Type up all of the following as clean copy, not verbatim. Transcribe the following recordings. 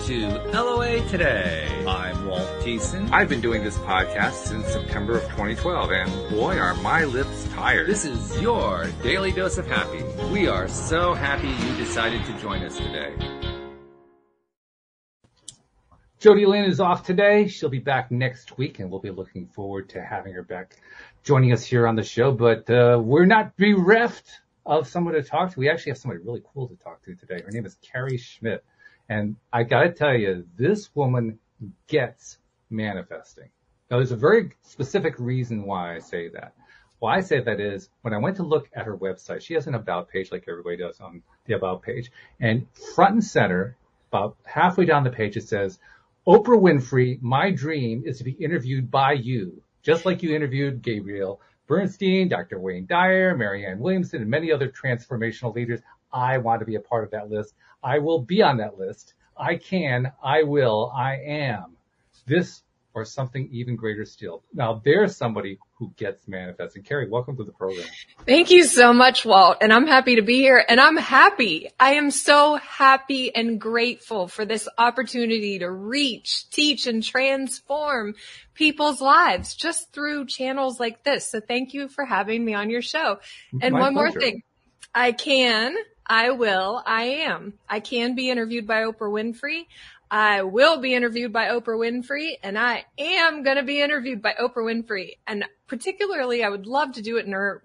to LOA Today. I'm Walt Thiessen. I've been doing this podcast since September of 2012, and boy, are my lips tired. This is your daily dose of happy. We are so happy you decided to join us today. Jody Lynn is off today. She'll be back next week, and we'll be looking forward to having her back joining us here on the show. But we're not bereft of someone to talk to. We actually have somebody really cool to talk to today. Her name is Carrie Schmidt. And I got to tell you, this woman gets manifesting. Now, there's a very specific reason why I say that. Why I say that is when I went to look at her website, she has an about page like everybody does on the about page. And front and center, about halfway down the page, it says, Oprah Winfrey, my dream is to be interviewed by you, just like you interviewed Gabrielle Bernstein, Dr. Wayne Dyer, Marianne Williamson, and many other transformational leaders. I want to be a part of that list. I will be on that list. I can, I will, I am. This or something even greater still. Now, there's somebody who gets manifesting. Carrie, welcome to the program. Thank you so much, Walt. And I'm happy to be here. And I'm happy. I am so happy and grateful for this opportunity to reach, teach, and transform people's lives just through channels like this. So thank you for having me on your show. And My one pleasure. more thing. I can, I will, I am. I can be interviewed by Oprah Winfrey. I will be interviewed by Oprah Winfrey, and I am going to be interviewed by Oprah Winfrey. And particularly, I would love to do it in her,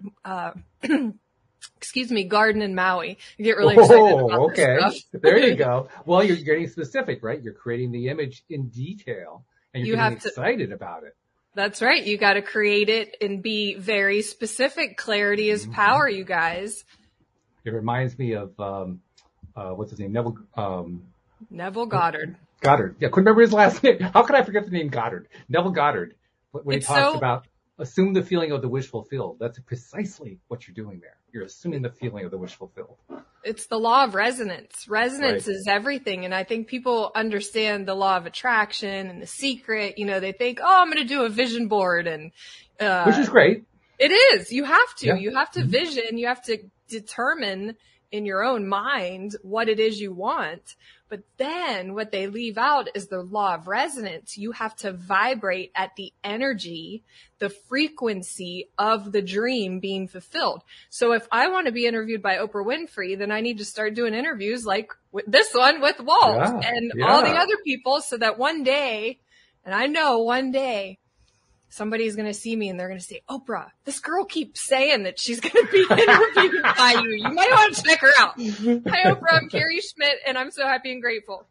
garden in Maui. I get really excited about this stuff. There you go. Well, you're getting specific, right? You're creating the image in detail, and you're getting excited about it. That's right. You got to create it and be very specific. Clarity is power, you guys. It reminds me of, what's his name? Neville Goddard. Goddard. Yeah, couldn't remember his last name. How could I forget the name Goddard? Neville Goddard. When he talks about assume the feeling of the wish fulfilled. That's precisely what you're doing there. You're assuming the feeling of the wish fulfilled. It's the law of resonance. Resonance is everything. And I think people understand the law of attraction and the secret. You know, they think, oh, I'm going to do a vision board. And which is great. It is. You have to. Yeah. You have to vision. You have to determine in your own mind what it is you want. But then what they leave out is the law of resonance. You have to vibrate at the energy, the frequency of the dream being fulfilled. So if I want to be interviewed by Oprah Winfrey, then I need to start doing interviews like this one with Walt and all the other people, so that one day, and I know one day, somebody's going to see me and they're going to say, Oprah, this girl keeps saying that she's going to be interviewed by you. You might want to check her out. Hi, Oprah. I'm Carrie Schmidt, and I'm so happy and grateful.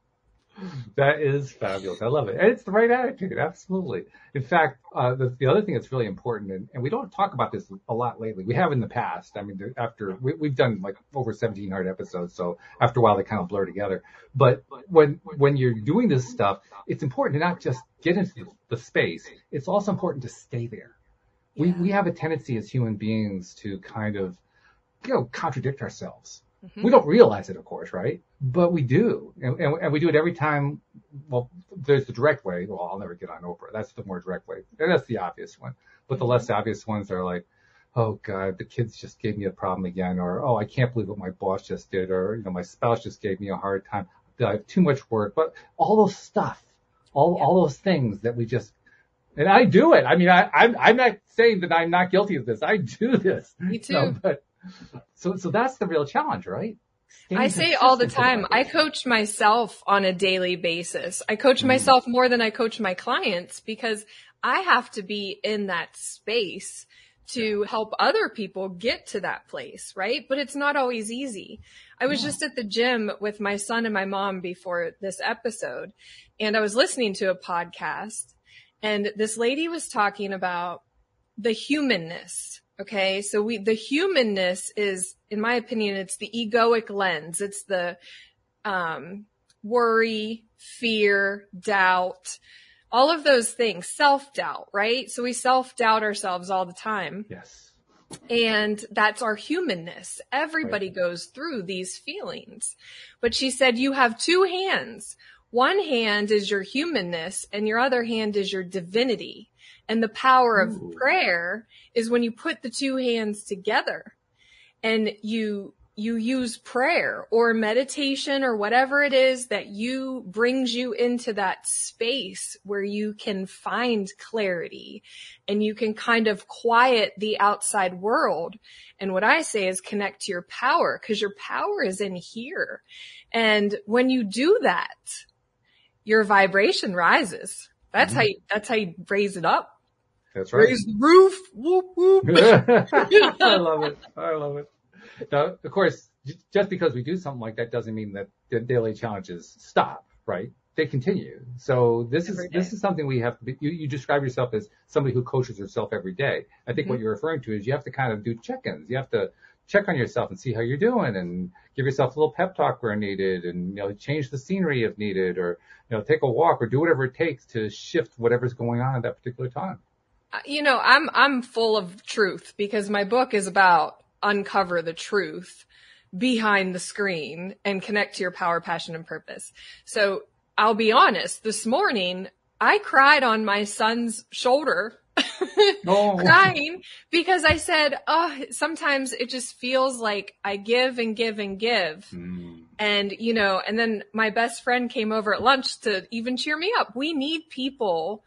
That is fabulous. I love it. And it's the right attitude. Absolutely. In fact, the other thing that's really important, and we don't talk about this a lot lately. We have in the past. I mean, we've done like over 1,700 episodes. So after a while, they kind of blur together. But when you're doing this stuff, it's important to not just get into the space. It's also important to stay there. Yeah. We have a tendency as human beings to kind of, contradict ourselves. Mm-hmm. We don't realize it, of course, right? But we do. And we do it every time. Well, there's the direct way. Well, I'll never get on Oprah. That's the more direct way. And that's the obvious one. But the less obvious ones are like, oh God, the kids just gave me a problem again. Or, oh, I can't believe what my boss just did. Or, my spouse just gave me a hard time. I have too much work. But all those stuff, all those things that we just, and I do it. I mean, I'm not saying that I'm not guilty of this. I do this. Me too. But so that's the real challenge, right? I say all the time, I coach myself on a daily basis. I coach myself more than I coach my clients, because I have to be in that space to help other people get to that place, right? But it's not always easy. I was just at the gym with my son and my mom before this episode, and I was listening to a podcast, and this lady was talking about the humanness. Okay. So the humanness is, in my opinion, it's the egoic lens. It's the, worry, fear, doubt, all of those things, self-doubt, right? So we self-doubt ourselves all the time. Yes. And that's our humanness. Everybody goes through these feelings. But she said, you have two hands. One hand is your humanness and your other hand is your divinity. And the power of prayer is when you put the two hands together and you you use prayer or meditation or whatever it is that you brings you into that space where you can find clarity and you can kind of quiet the outside world. And what I say is connect to your power, because your power is in here. And when you do that, your vibration rises. That's how you raise it up. That's right. Raise the roof. Whoop, whoop. I love it. I love it. Now, of course, just because we do something like that doesn't mean that the daily challenges stop, right? They continue. So this is something we have to be, you describe yourself as somebody who coaches herself every day. I think what you're referring to is you have to kind of do check-ins. You have to check on yourself and see how you're doing and give yourself a little pep talk where needed and, change the scenery if needed, or, take a walk or do whatever it takes to shift whatever's going on at that particular time. I'm full of truth because my book is about uncover the truth behind the screen and connect to your power, passion, and purpose. So I'll be honest, this morning I cried on my son's shoulder, crying because I said, sometimes it just feels like I give and give and give. And, and then my best friend came over at lunch to even cheer me up. We need people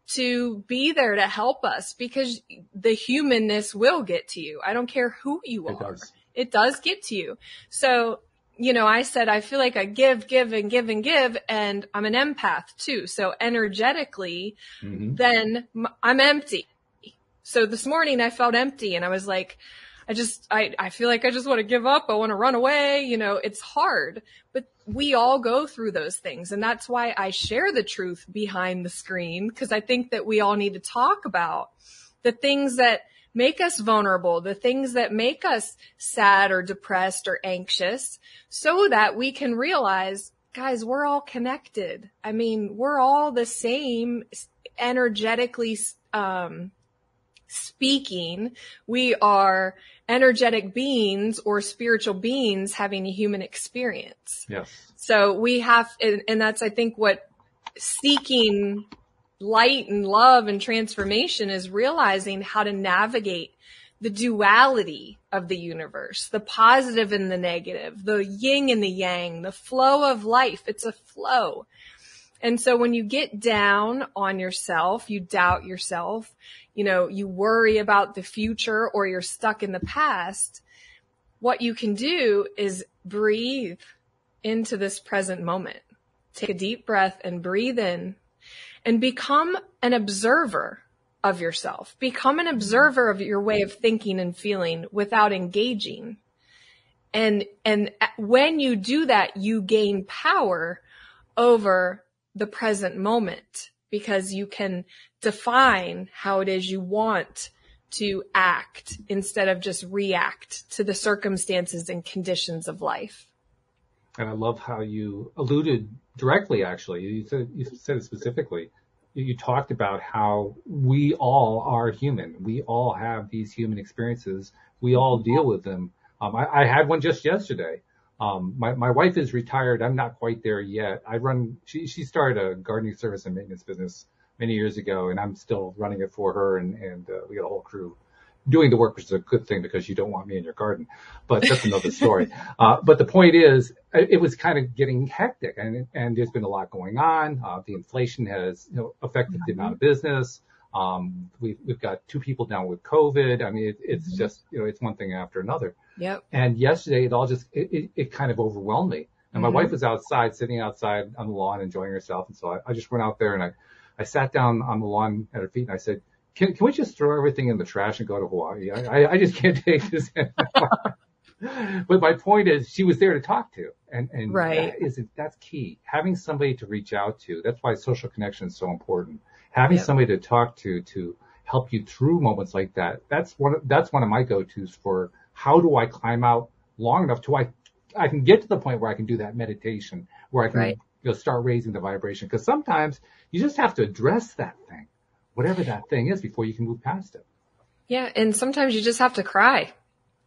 to be there to help us because the humanness will get to you. I don't care who you are. It does get to you. So, I said, I feel like I give, and give and give, and I'm an empath too. So energetically, then I'm empty. So this morning I felt empty and I was like, I feel like I just want to give up. I want to run away. It's hard, but we all go through those things. And that's why I share the truth behind the screen, because I think that we all need to talk about the things that make us vulnerable, the things that make us sad or depressed or anxious, so that we can realize, guys, we're all connected. I mean, we're all the same energetically, speaking. We are energetic beings or spiritual beings having a human experience. Yes. So we have, and that's, I think, what seeking light and love and transformation is, realizing how to navigate the duality of the universe, the positive and the negative, the yin and the yang, the flow of life. It's a flow. And so when you get down on yourself, you doubt yourself, you worry about the future, or you're stuck in the past, what you can do is breathe into this present moment. Take a deep breath and breathe in and become an observer of yourself. Become an observer of your way of thinking and feeling without engaging. And when you do that, you gain power over the present moment, because you can define how it is you want to act instead of just react to the circumstances and conditions of life. And I love how you alluded directly, actually. You said it specifically. You talked about how we all are human. We all have these human experiences. We all deal with them. I had one just yesterday. My wife is retired. I'm not quite there yet. She started a gardening service and maintenance business many years ago, and I'm still running it for her, and we got a whole crew doing the work, which is a good thing because you don't want me in your garden, but that's another story. But the point is, it was kind of getting hectic, and there's been a lot going on. The inflation has, affected the amount of business. We've got 2 people down with COVID. I mean, it's just, it's one thing after another. Yep. And yesterday it all just, it kind of overwhelmed me. And my wife was outside, sitting outside on the lawn, enjoying herself. And so I just went out there and I sat down on the lawn at her feet and I said, can we just throw everything in the trash and go to Hawaii? I just can't take this anymore. But my point is, she was there to talk to. And right. That's key. Having somebody to reach out to. That's why social connection is so important. Having somebody to talk to help you through moments like that. That's one of my go-tos for how do I climb out long enough to I can get to the point where I can do that meditation, where I can start raising the vibration. Because sometimes you just have to address that thing, whatever that thing is, before you can move past it. Yeah, and sometimes you just have to cry.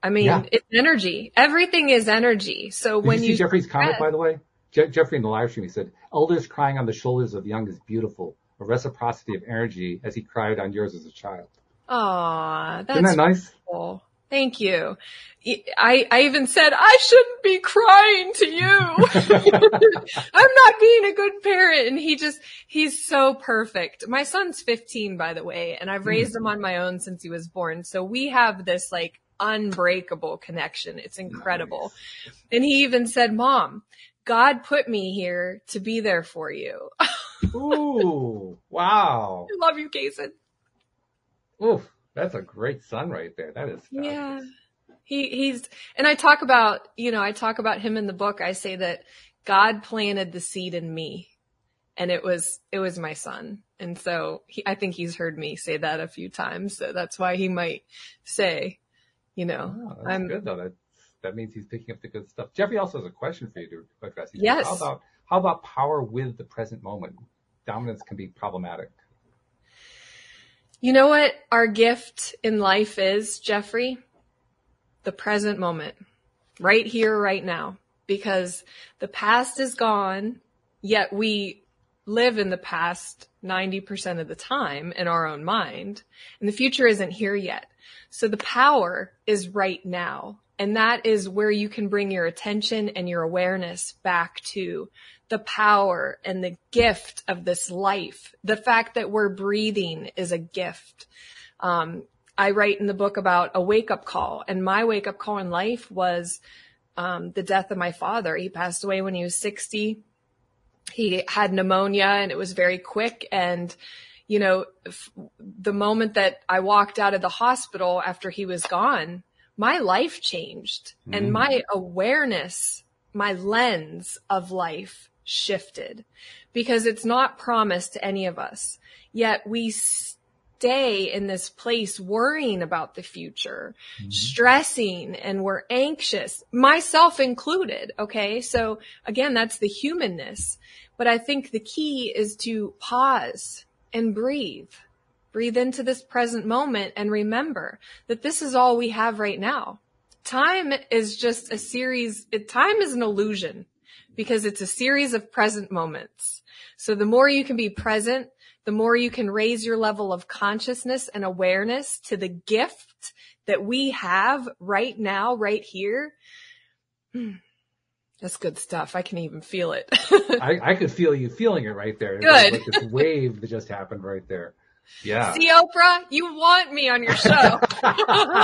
I mean, it's energy. Everything is energy. So when you see Jeffrey's comment, by the way, Jeffrey in the live stream, he said, "Elders crying on the shoulders of the young is beautiful. A reciprocity of energy as he cried on yours as a child." Aw, that's Isn't that nice? Cool. Thank you. I even said, I shouldn't be crying to you. I'm not being a good parent. And he's so perfect. My son's 15, by the way, and I've raised him on my own since he was born. So we have this like unbreakable connection. It's incredible. Nice. And he even said, Mom, God put me here to be there for you. Ooh, wow. I love you, Kason. Oof, that's a great son right there. That is fabulous. Yeah. And I talk about him in the book. I say that God planted the seed in me, and it was my son. And so I think he's heard me say that a few times. So that's why he might say, oh, that's good though. That means he's picking up the good stuff. Jeffrey also has a question for you to address. Yes. How about power with the present moment? Dominance can be problematic. You know what our gift in life is, Jeffrey? The present moment. Right here, right now. Because the past is gone, yet we live in the past 90% of the time in our own mind. And the future isn't here yet. So the power is right now. And that is where you can bring your attention and your awareness back to the power and the gift of this life. The fact that we're breathing is a gift. I write in the book about a wake-up call, and my wake-up call in life was the death of my father. He passed away when he was 60. He had pneumonia, and it was very quick. And, the moment that I walked out of the hospital after he was gone, my life changed, and my awareness, my lens of life shifted, because it's not promised to any of us. Yet we stay in this place worrying about the future, stressing, and we're anxious, myself included. Okay. So again, that's the humanness. But I think the key is to pause and breathe into this present moment and remember that this is all we have right now. Time is just time is an illusion because it's a series of present moments. So the more you can be present, the more you can raise your level of consciousness and awareness to the gift that we have right now, right here. That's good stuff. I can even feel it. I could feel you feeling it right there. Good. Like this wave that just happened right there. Yeah. See, Oprah, you want me on your show.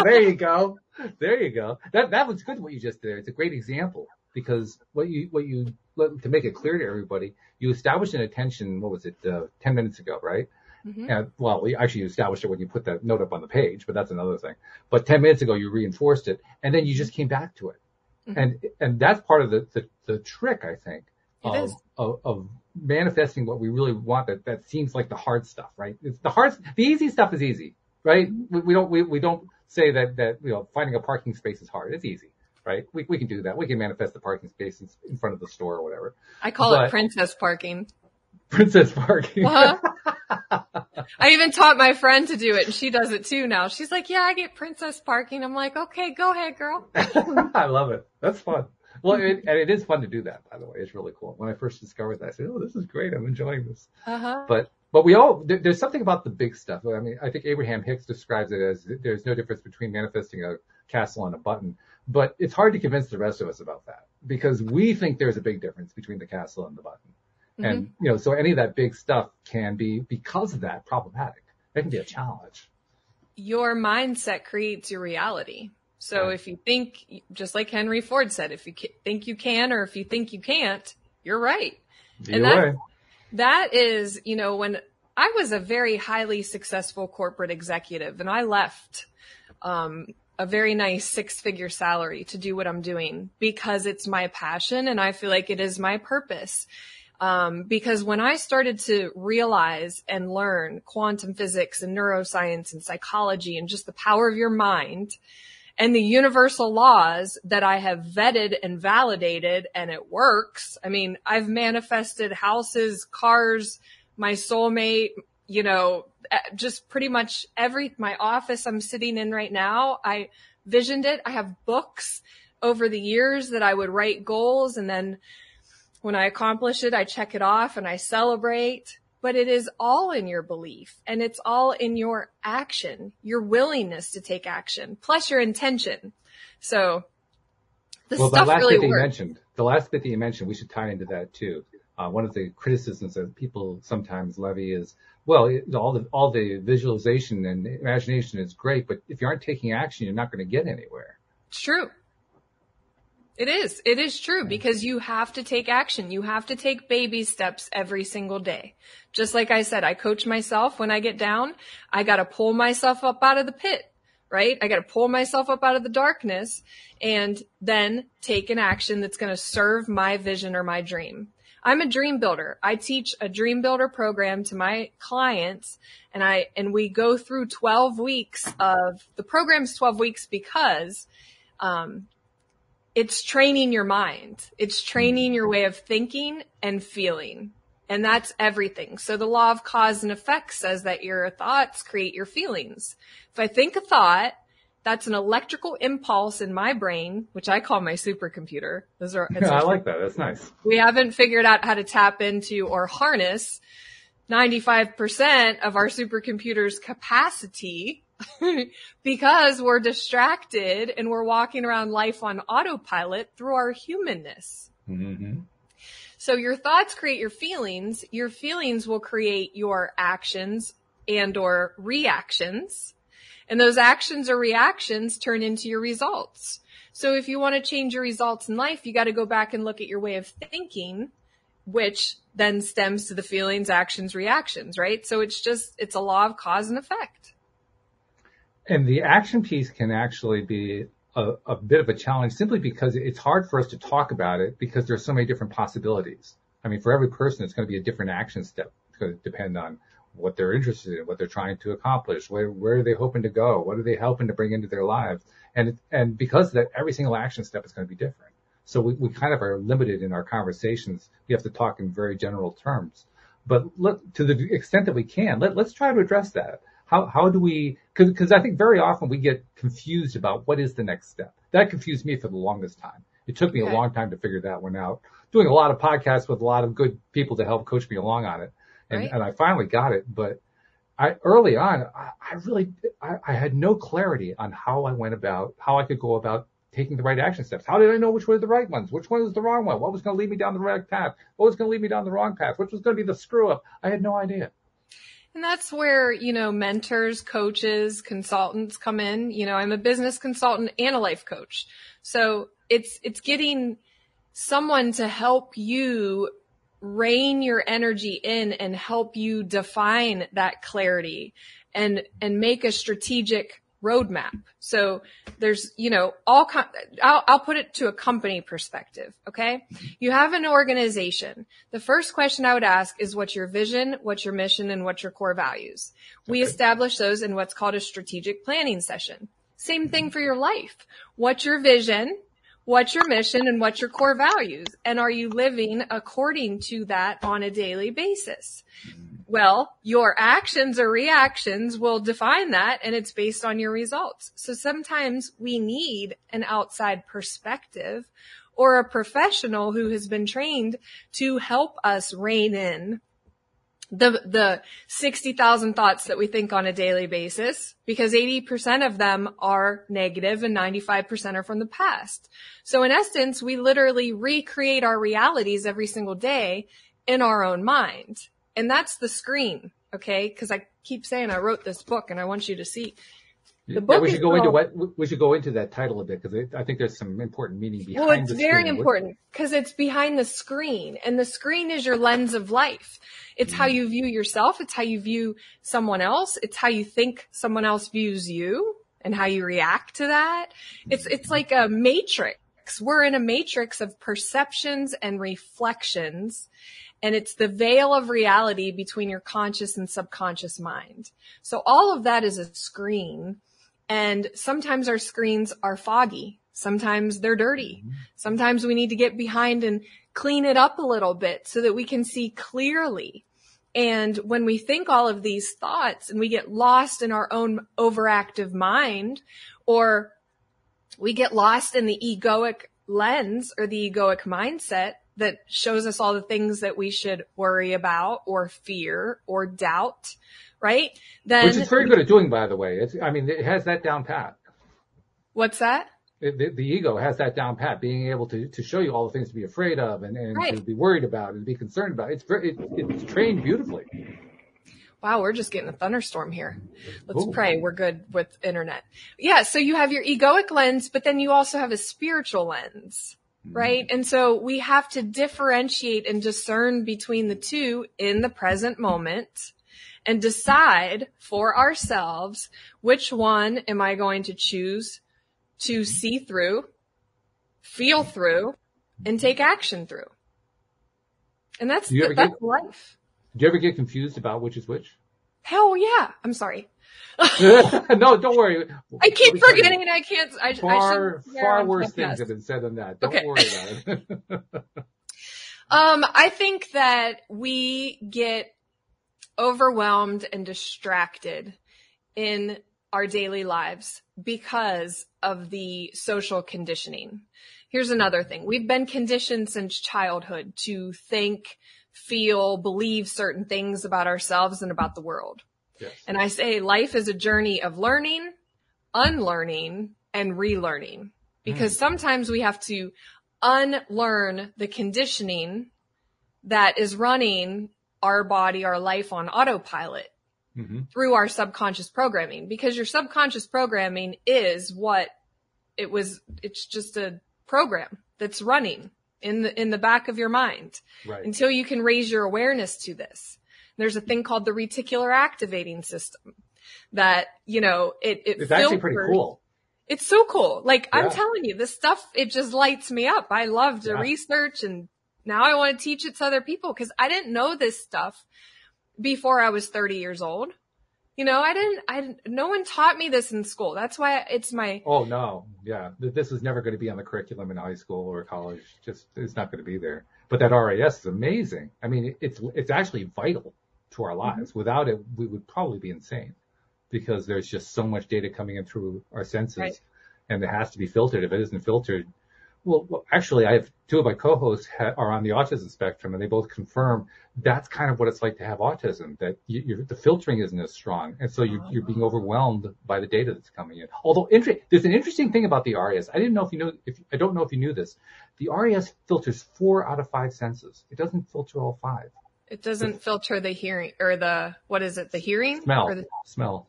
There you go. That was good what you just did. It's a great example because to make it clear to everybody, you established an attention, 10 minutes ago, right? Mm-hmm. And, you established it when you put that note up on the page, but that's another thing. But 10 minutes ago, you reinforced it, and then you just came back to it. Mm-hmm. And that's part of the trick, I think, of manifesting what we really want. That seems like the hard stuff, right? The easy stuff is easy, right? We don't say that finding a parking space is hard. It's easy, right? We can do that. We can manifest the parking spaces in front of the store or whatever. I call it princess parking. Princess parking. Uh-huh. I even taught my friend to do it, and she does it too now. She's like, yeah, I get princess parking. I'm like, okay, go ahead, girl. I love it. That's fun. Well, it is fun to do that, by the way. It's really cool. When I first discovered that, I said, oh, this is great. I'm enjoying this. Uh-huh. But there's something about the big stuff. I mean, I think Abraham Hicks describes it as there's no difference between manifesting a castle and a button. But it's hard to convince the rest of us about that because we think there's a big difference between the castle and the button. Mm-hmm. And, so any of that big stuff can be, because of that, problematic. It can be a challenge. Your mindset creates your reality. So if you think, just like Henry Ford said, if you think you can or if you think you can't, you're right. And that is, when I was a very highly successful corporate executive and I left a very nice 6-figure salary to do what I'm doing because it's my passion and I feel like it is my purpose. Because when I started to realize and learn quantum physics and neuroscience and psychology and just the power of your mind and the universal laws that I have vetted and validated and it works. I mean, I've manifested houses, cars, my soulmate, just pretty much my office I'm sitting in right now. I visioned it. I have books over the years that I would write goals and then when I accomplish it, I check it off and I celebrate. but it is all in your belief, and it's all in your action, your willingness to take action, plus your intention. So the stuff really works. The last bit that you mentioned, we should tie into that too. One of the criticisms that people sometimes levy is, well, all the visualization and imagination is great, but if you aren't taking action, you're not going to get anywhere. It's true. It is. It is true, because you have to take action. You have to take baby steps every single day. Just like I said, I coach myself when I get down. I got to pull myself up out of the pit, right? I got to pull myself up out of the darkness and then take an action that's going to serve my vision or my dream. I'm a dream builder. I teach a dream builder program to my clients, and we go through 12 weeks of the program's 12 weeks because, it's training your mind. It's training your way of thinking and feeling. And that's everything. So the law of cause and effect says that your thoughts create your feelings. If I think a thought, that's an electrical impulse in my brain, which I call my supercomputer. I like that. That's nice. We haven't figured out how to tap into or harness 95% of our supercomputer's capacity because we're distracted and we're walking around life on autopilot through our humanness. Mm-hmm. So your thoughts create your feelings. Your feelings will create your actions and or reactions. And those actions or reactions turn into your results. So if you want to change your results in life, you got to go back and look at your way of thinking, which then stems to the feelings, actions, reactions, right? So it's a law of cause and effect. And the action piece can actually be a bit of a challenge simply because it's hard for us to talk about it because there's so many different possibilities. I mean, for every person, it's going to be a different action step. It's going to depend on what they're interested in, what they're trying to accomplish, where are they hoping to go, what are they helping to bring into their lives. And because of that, every single action step is going to be different. So we kind of are limited in our conversations. We have to talk in very general terms. But to the extent that we can, let's try to address that. How do we, because I think very often we get confused about what is the next step. That confused me for the longest time. It took me a long time to figure that one out. Doing a lot of podcasts with a lot of good people to help coach me along on it. And I finally got it. But early on, I had no clarity on how I could go about taking the right action steps. How did I know which were the right ones? Which one was the wrong one? What was going to lead me down the right path? What was going to lead me down the wrong path? Which was going to be the screw up? I had no idea. And that's where, mentors, coaches, consultants come in. I'm a business consultant and a life coach. So it's getting someone to help you rein your energy in and help you define that clarity and make a strategic roadmap. So there's, I'll put it to a company perspective. Okay. You have an organization. The first question I would ask is what's your vision, what's your mission, and what's your core values? We establish those in what's called a strategic planning session. Same thing for your life. What's your vision? What's your mission and what's your core values? And are you living according to that on a daily basis? Well, your actions or reactions will define that, and it's based on your results. So sometimes we need an outside perspective or a professional who has been trained to help us rein in the 60,000 thoughts that we think on a daily basis, because 80% of them are negative and 95% are from the past. So in essence, we literally recreate our realities every single day in our own mind. And that's the screen, okay? Because I keep saying I wrote this book and I want you to see. The book we should go into that title a bit because I think there's some important meaning behind the screen. Well, it's very important because it's behind the screen, and the screen is your lens of life. It's how you view yourself. It's how you view someone else. It's how you think someone else views you and how you react to that. It's like a matrix. We're in a matrix of perceptions and reflections. And it's the veil of reality between your conscious and subconscious mind. So all of that is a screen. And sometimes our screens are foggy. Sometimes they're dirty. Sometimes we need to get behind and clean it up a little bit so that we can see clearly. And when we think all of these thoughts and we get lost in our own overactive mind, or we get lost in the egoic lens or the egoic mindset, that shows us all the things that we should worry about or fear or doubt, right? Then, which it's very good at doing, by the way. It has that down pat. What's that? The ego has that down pat, being able to show you all the things to be afraid of and Right. to be worried about and to be concerned about. It's trained beautifully. Wow, we're just getting a thunderstorm here. Let's pray. We're good with internet. Yeah, so you have your egoic lens, but then you also have a spiritual lens, right? And so we have to differentiate and discern between the two in the present moment and decide for ourselves which one am I going to choose to see through, feel through, and take action through. And that's life. Do you ever get confused about which is which? Hell yeah. I'm sorry. No, don't worry. I keep forgetting and I can't. Far worse things have been said than that. Don't worry about it. I think that we get overwhelmed and distracted in our daily lives because of the social conditioning. Here's another thing. We've been conditioned since childhood to think, feel, believe certain things about ourselves and about the world. Yes. And I say life is a journey of learning, unlearning, and relearning. Because sometimes we have to unlearn the conditioning that is running our body, our life on autopilot through our subconscious programming. Because your subconscious programming is what it was. It's just a program that's running in the back of your mind until you can raise your awareness to this. There's a thing called the reticular activating system that, it's actually pretty cool. It's so cool. Like, I'm telling you, this stuff, it just lights me up. I love to research, and now I want to teach it to other people because I didn't know this stuff before I was 30 years old. No one taught me this in school. That's why it's my... Oh, no. Yeah. This is never going to be on the curriculum in high school or college. It's not going to be there. But that RAS is amazing. I mean, it's actually vital to our lives. Without it, we would probably be insane because there's just so much data coming in through our senses and it has to be filtered. If it isn't filtered, well, actually, I have two of my co-hosts are on the autism spectrum, and they both confirm that's kind of what it's like to have autism, that the filtering isn't as strong. And so you're being overwhelmed by the data that's coming in. Although there's an interesting thing about the RAS. I don't know if you knew this. The RAS filters 4 out of 5 senses. It doesn't filter all 5. It doesn't filter the hearing or the hearing? Smell.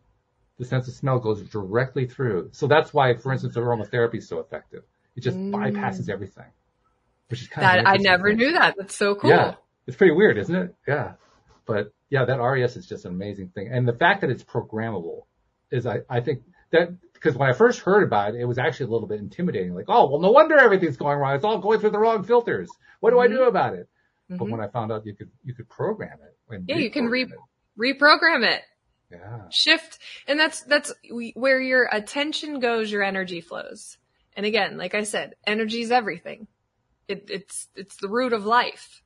The sense of smell goes directly through. So that's why, for instance, aromatherapy is so effective. It just bypasses everything, which is kind of I never knew that. That's so cool. Yeah, it's pretty weird, isn't it? Yeah, but yeah, that RES is just an amazing thing, and the fact that it's programmable is, I think that because when I first heard about it, it was actually a little bit intimidating. Like, oh, well, no wonder everything's going wrong. It's all going through the wrong filters. What do I do about it? But when I found out you could program it, you can reprogram it. Yeah. Shift, and that's where your attention goes, your energy flows. And again, like I said, energy is everything. It's the root of life.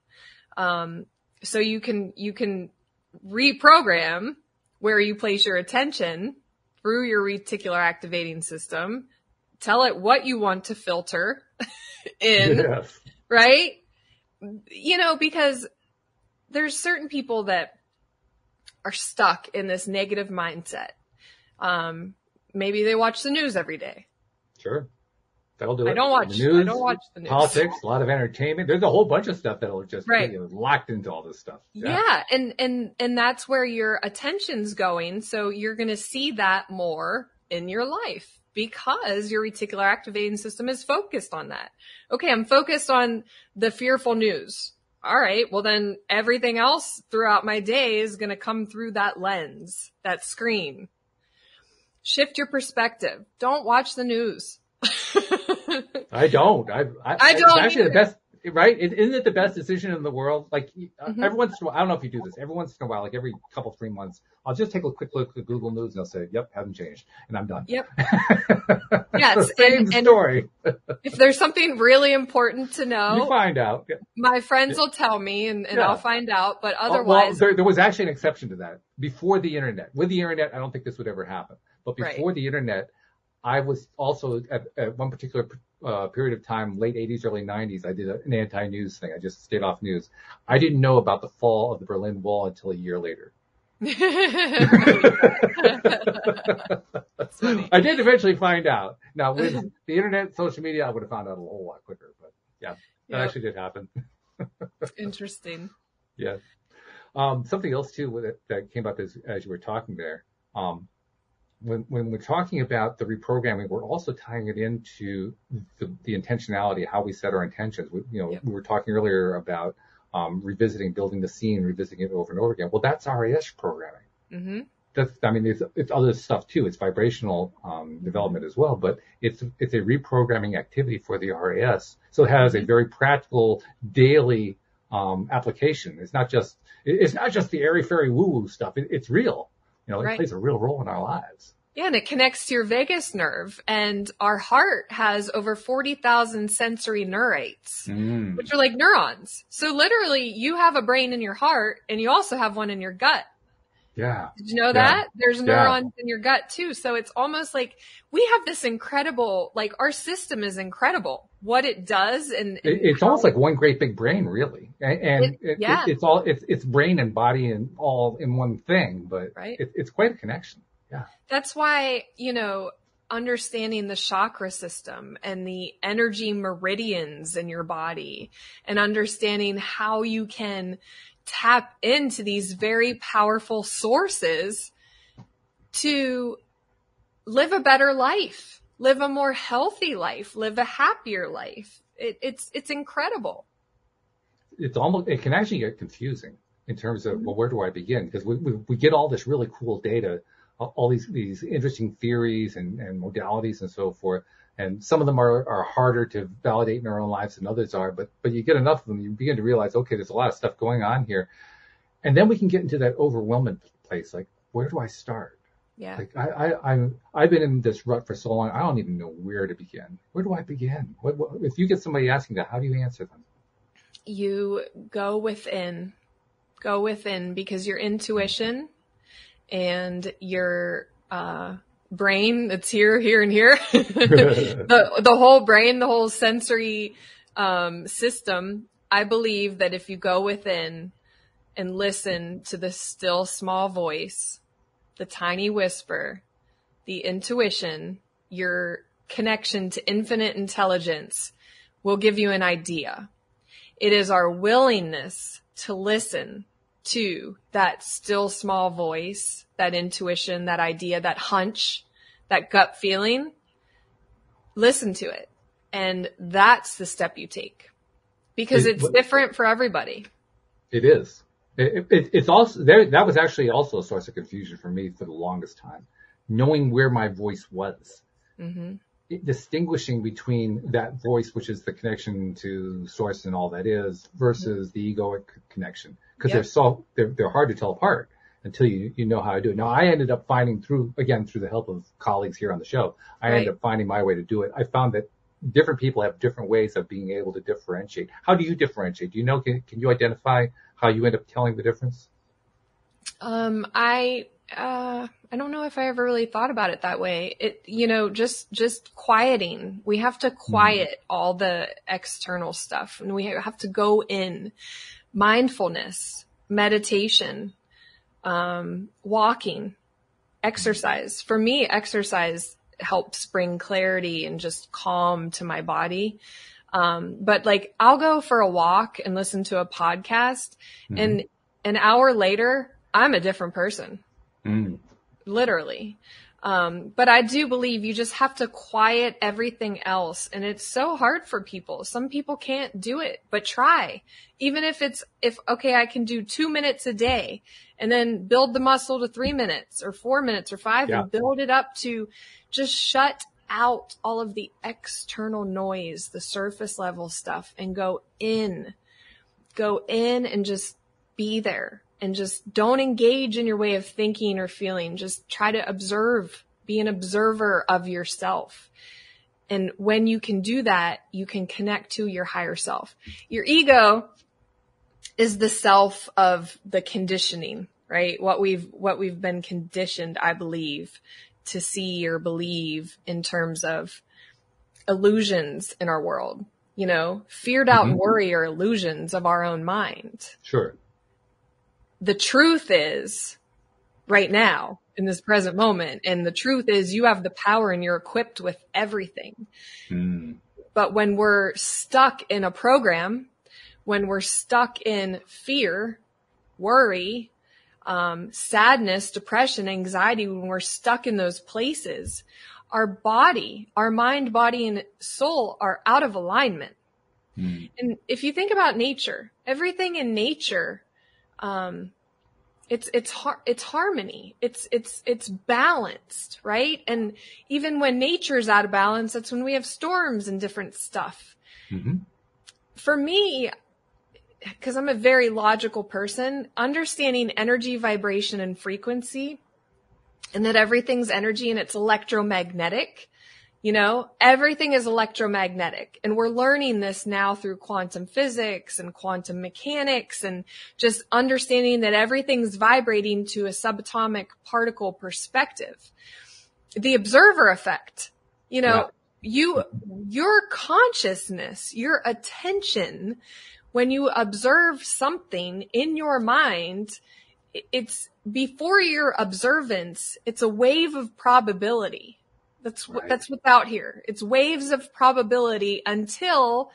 So you can reprogram where you place your attention through your reticular activating system. Tell it what you want to filter in, right? Because there's certain people that are stuck in this negative mindset. Maybe they watch the news every day. Sure. That'll do it. I don't watch the news. Politics, a lot of entertainment. There's a whole bunch of stuff that'll just get you locked into all this stuff. Yeah. And that's where your attention's going. So you're going to see that more in your life because your reticular activating system is focused on that. Okay. I'm focused on the fearful news. All right. Well, then everything else throughout my day is going to come through that lens, that screen. Shift your perspective. Don't watch the news. I don't. I don't. It's actually the best, right? Isn't it the best decision in the world? Like every once in a while, I don't know if you do this. Every once in a while, like every couple, 3 months, I'll just take a quick look at Google News and I'll say, "Yep, hasn't changed," and I'm done. Yep. Yes. Same story. If there's something really important to know, you find out. My friends will tell me, and I'll find out. But otherwise, there was actually an exception to that before the internet. With the internet, I don't think this would ever happen. But before the internet, I was also at one particular period of time, late 80s, early 90s, I did an anti-news thing. I just stayed off news. I didn't know about the fall of the Berlin Wall until a year later. That's I did eventually find out. Now, with the internet, social media, I would have found out a whole lot quicker. But yeah, that actually did happen. Interesting. Yeah. Something else too that came up as you were talking there. When we're talking about the reprogramming, we're also tying it into the intentionality, how we set our intentions. We were talking earlier about revisiting, building the scene, revisiting it over and over again. Well, that's RAS programming. Mm-hmm. It's other stuff too. It's vibrational development as well, but it's a reprogramming activity for the RAS. So it has a very practical daily application. It's not just the airy fairy woo woo stuff. It's real. It plays a real role in our lives. Yeah, and it connects to your vagus nerve, and our heart has over 40,000 sensory neurites, which are like neurons. So literally you have a brain in your heart and you also have one in your gut. Yeah. Did you know that? There's neurons in your gut too. So it's almost like we have this incredible, like our system is incredible, what it does. And it's almost like one great big brain, really. And it's brain and body and all in one thing, but it's quite a connection. Yeah. That's why, understanding the chakra system and the energy meridians in your body and understanding how you can tap into these very powerful sources to live a better life, live a more healthy life, live a happier life. It's incredible. It can actually get confusing in terms of, well, where do I begin? Because we get all this really cool data, all these interesting theories and modalities and so forth. And some of them are harder to validate in our own lives than others are, but you get enough of them, you begin to realize, okay, there's a lot of stuff going on here. And then we can get into that overwhelming place. Like, where do I start? Yeah. Like I've been in this rut for so long, I don't even know where to begin. Where do I begin? What if you get somebody asking that, how do you answer them? You go within because your intuition and your, brain that's here and here, the whole brain, the whole sensory system. I believe that if you go within and listen to the still small voice, the tiny whisper, the intuition, your connection to infinite intelligence will give you an idea. It is our willingness to listen to that still small voice, that intuition, that idea, that hunch, that gut feeling. Listen to it. And that's the step you take because it's different for everybody. It is. It's also there. That was actually also a source of confusion for me for the longest time, knowing where my voice was. Mm-hmm. Distinguishing between that voice, which is the connection to source and all that is, versus the egoic connection. Because they're hard to tell apart until you know how to do it. Now, I ended up finding through the help of colleagues here on the show, I ended up finding my way to do it. I found that different people have different ways of being able to differentiate. How do you differentiate? Do you know, can you identify how you end up telling the difference? I don't know if I ever really thought about it that way. Just quieting. We have to quiet all the external stuff and we have to go in. Mindfulness, meditation, walking, exercise. For me, exercise helps bring clarity and just calm to my body. But like I'll go for a walk and listen to a podcast and an hour later, I'm a different person. Literally. But I do believe you just have to quiet everything else. And it's so hard for people. Some people can't do it, but try. Even if I can do 2 minutes a day and then build the muscle to 3 minutes or 4 minutes or 5 and build it up to just shut out all of the external noise, the surface level stuff and go in and just be there. And just don't engage in your way of thinking or feeling. Just try to observe, be an observer of yourself. And when you can do that, you can connect to your higher self. Your ego is the self of the conditioning, right? What we've been conditioned, I believe, to see or believe in terms of illusions in our world. Fear, doubt, and worry are illusions of our own mind. Sure. The truth is right now in this present moment. And the truth is you have the power and you're equipped with everything. But when we're stuck in a program, when we're stuck in fear, worry, sadness, depression, anxiety, when we're stuck in those places, our body, our mind, body, and soul are out of alignment. And if you think about nature, everything in nature, it's harmony. It's balanced, right? And even when nature's out of balance, that's when we have storms and different stuff. For me, because I'm a very logical person, understanding energy, vibration, and frequency, and that everything's energy and it's electromagnetic, everything is electromagnetic. And we're learning this now through quantum physics and quantum mechanics and just understanding that everything's vibrating to a subatomic particle perspective. The observer effect, your consciousness, your attention, when you observe something in your mind, it's before your observance, it's a wave of probability. That's what's out here. It's waves of probability until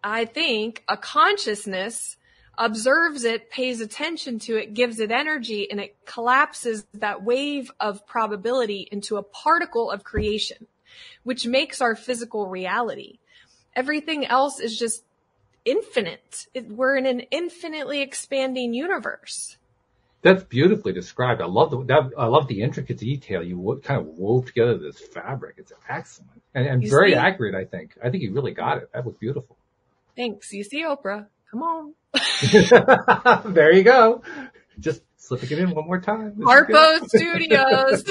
I think a consciousness observes it, pays attention to it, gives it energy, and it collapses that wave of probability into a particle of creation, which makes our physical reality. Everything else is just infinite. We're in an infinitely expanding universe. That's beautifully described. I love the intricate detail you kind of wove together this fabric. It's excellent and very accurate. I think you really got it. That was beautiful. Thanks. You see Oprah. Come on. There you go. Just slipping it in one more time. Harpo Studios.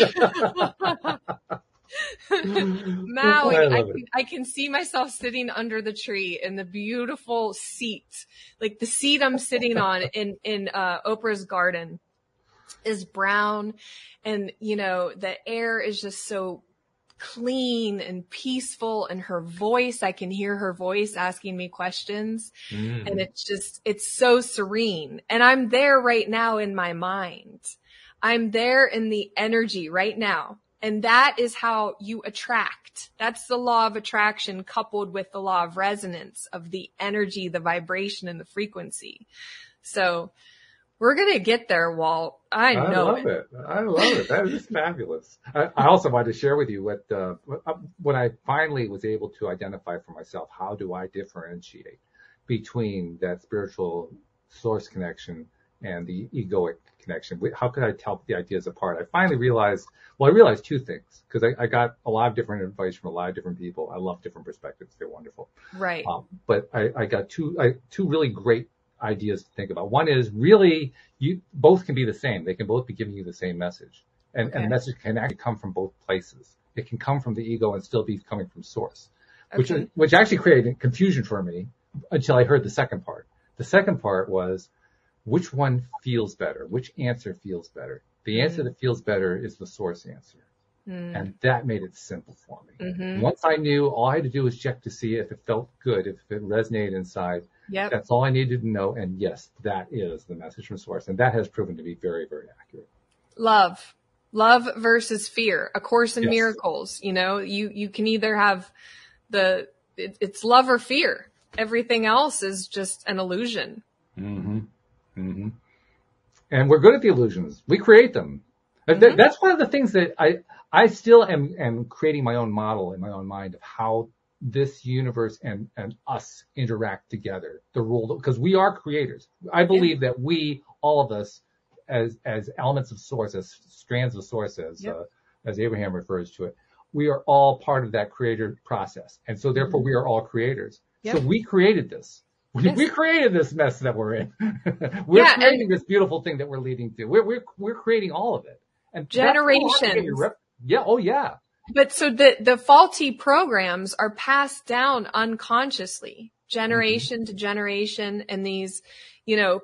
Maui, I can see myself sitting under the tree in the beautiful seat, like the seat I'm sitting on in Oprah's garden is brown, and the air is just so clean and peaceful, and her voice, I can hear her voice asking me questions, and it's so serene. And I'm there right now in my mind. I'm there in the energy right now. And that is how you attract. That's the law of attraction coupled with the law of resonance of the energy, the vibration, and the frequency. So we're going to get there, Walt. I know it. I love it. That is fabulous. I also wanted to share with you when I finally was able to identify for myself, how do I differentiate between that spiritual source connection and the egoic connection? How could I tell the ideas apart? I finally realized two things, because I got a lot of different advice from a lot of different people. I love different perspectives. They're wonderful. Right. But I got two really great ideas to think about. One is really, you both can be the same. They can both be giving you the same message. And the message can actually come from both places. It can come from the ego and still be coming from source, which actually created confusion for me until I heard the second part. The second part was, which one feels better? Which answer feels better? The answer that feels better is the source answer. And that made it simple for me. Once I knew, all I had to do was check to see if it felt good, if it resonated inside. Yep. That's all I needed to know. And yes, that is the message from source. And that has proven to be very, very accurate. Love versus fear. A Course in Miracles. You can either have it's love or fear. Everything else is just an illusion. And we're good at the illusions. We create them. That's one of the things that I still am creating my own model in my own mind of how this universe and us interact together. The rule, because we are creators. I believe that we, all of us, as elements of source, as strands of source, as Abraham refers to it, we are all part of that creator process. And so therefore we are all creators. So we created this. We created this mess that we're in. We're creating this beautiful thing that we're leading to. We're creating all of it. And generations. But so the faulty programs are passed down unconsciously, generation to generation, and these,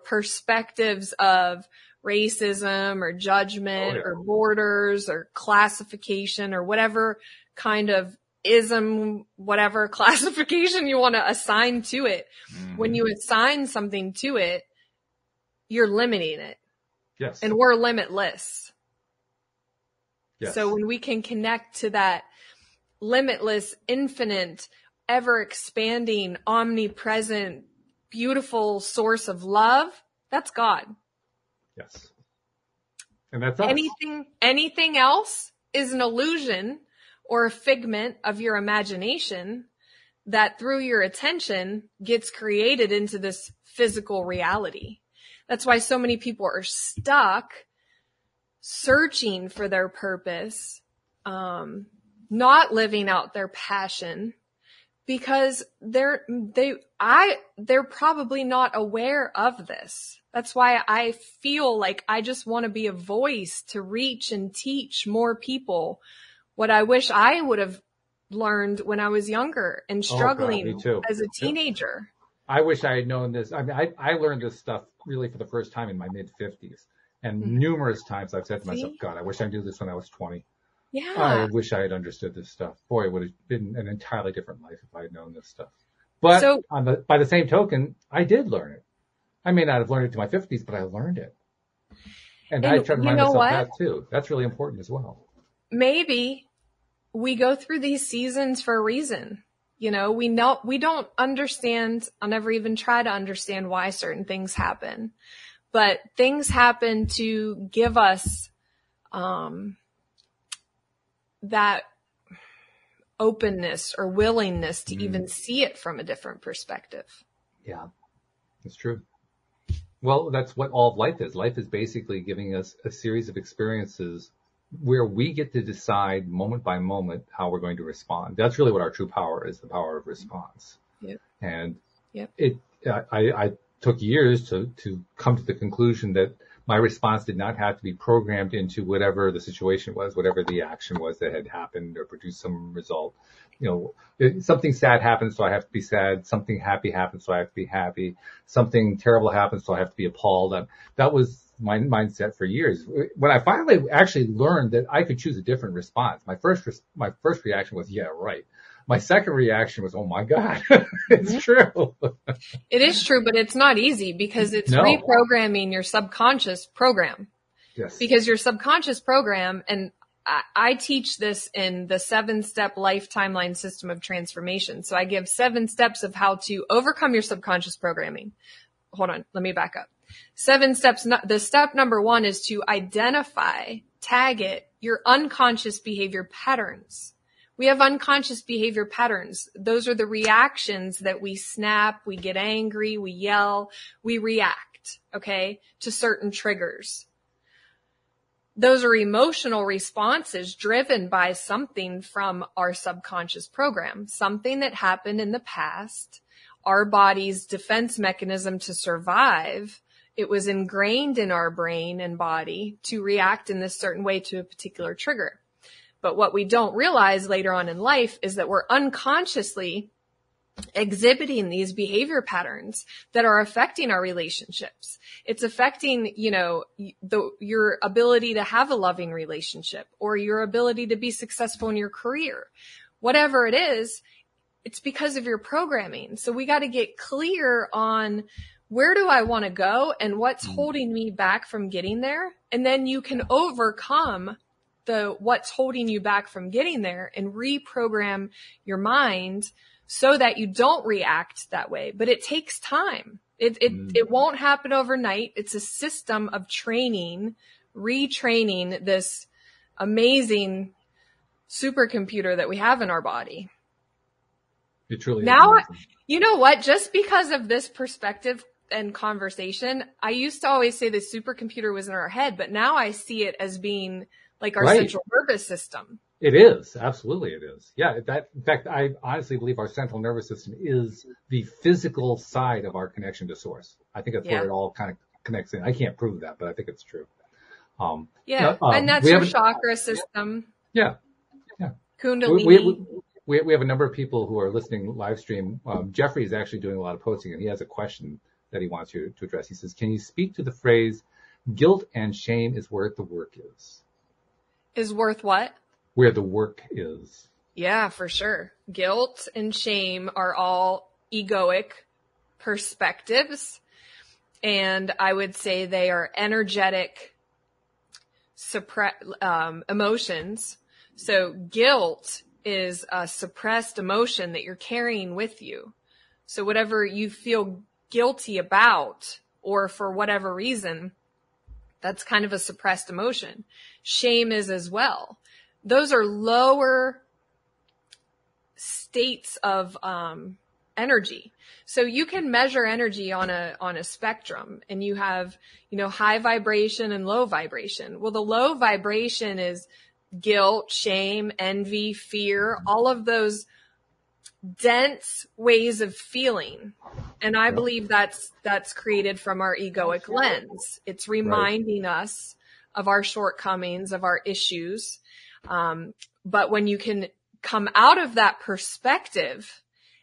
perspectives of racism or judgment or borders or classification or whatever kind of ism, whatever classification you want to assign to it. When you assign something to it, you're limiting it. Yes. And we're limitless. Yes. So when we can connect to that limitless, infinite, ever expanding, omnipresent, beautiful source of love, that's God. Yes. And that's us. Anything else is an illusion or a figment of your imagination that through your attention gets created into this physical reality. That's why so many people are stuck searching for their purpose, not living out their passion, because they're probably not aware of this. That's why I feel like I just want to be a voice to reach and teach more people what I wish I would have learned when I was younger and struggling as a teenager. I wish I had known this. I mean, I learned this stuff really for the first time in my mid-50s. And numerous times I've said to myself, God, I wish I knew this when I was 20. Yeah. I wish I had understood this stuff. Boy, it would have been an entirely different life if I had known this stuff. But by the same token, I did learn it. I may not have learned it to my 50s, but I learned it. And I try to remind myself that too. That's really important as well. Maybe we go through these seasons for a reason. You know, we don't understand. I'll never even try to understand why certain things happen, but things happen to give us, that openness or willingness to even see it from a different perspective. Yeah, that's true. Well, that's what all of life is. Life is basically giving us a series of experiences where we get to decide moment by moment how we're going to respond. That's really what our true power is, the power of response. Yep. And I took years to come to the conclusion that my response did not have to be programmed into whatever the situation was, whatever the action was that had happened or produced some result. You know, something sad happens, so I have to be sad. Something happy happens, so I have to be happy. Something terrible happens, so I have to be appalled. That was my mindset for years. When I finally actually learned that I could choose a different response, my first reaction was, yeah, right. My second reaction was, oh my God, it's true. It is true, but it's not easy because it's reprogramming your subconscious program. Yes. Because your subconscious program, and I teach this in the 7-step life timeline system of transformation. So I give 7 steps of how to overcome your subconscious programming. Hold on. Let me back up. 7 steps. The step number 1 is to identify, tag it, your unconscious behavior patterns. We have unconscious behavior patterns. Those are the reactions that we snap, we get angry, we yell, we react, okay, to certain triggers. Those are emotional responses driven by something from our subconscious program, something that happened in the past, our body's defense mechanism to survive. It was ingrained in our brain and body to react in this certain way to a particular trigger. But what we don't realize later on in life is that we're unconsciously exhibiting these behavior patterns that are affecting our relationships. It's affecting, you know, your ability to have a loving relationship or your ability to be successful in your career. Whatever it is, it's because of your programming. So we got to get clear on where do I want to go and what's holding me back from getting there? And then you can overcome what's holding you back from getting there and reprogram your mind so that you don't react that way. But it takes time. It won't happen overnight. It's a system of training, retraining this amazing supercomputer that we have in our body. It truly is. Now, you know what? Just because of this perspective and conversation, I used to always say the supercomputer was in our head, but now I see it as being like our central nervous system. It is. Absolutely it is. Yeah. In fact, I honestly believe our central nervous system is the physical side of our connection to source. I think that's where it all kind of connects in. I can't prove that, but I think it's true. And that's your chakra system. Yeah. Kundalini. We have a number of people who are listening live stream. Jeffrey is actually doing a lot of posting, and he has a question that he wants you to address. He says, can you speak to the phrase, guilt and shame is where the work is? Is worth what? Where the work is. Yeah, for sure. Guilt and shame are all egoic perspectives. And I would say they are energetic emotions. So guilt is a suppressed emotion that you're carrying with you. So whatever you feel guilty about, or for whatever reason, that's kind of a suppressed emotion. Shame is as well. Those are lower states of energy. So you can measure energy on a spectrum, and you have, high vibration and low vibration. Well, the low vibration is guilt, shame, envy, fear, all of those dense ways of feeling. And I believe that's created from our egoic lens. It's reminding us of our shortcomings, of our issues. But when you can come out of that perspective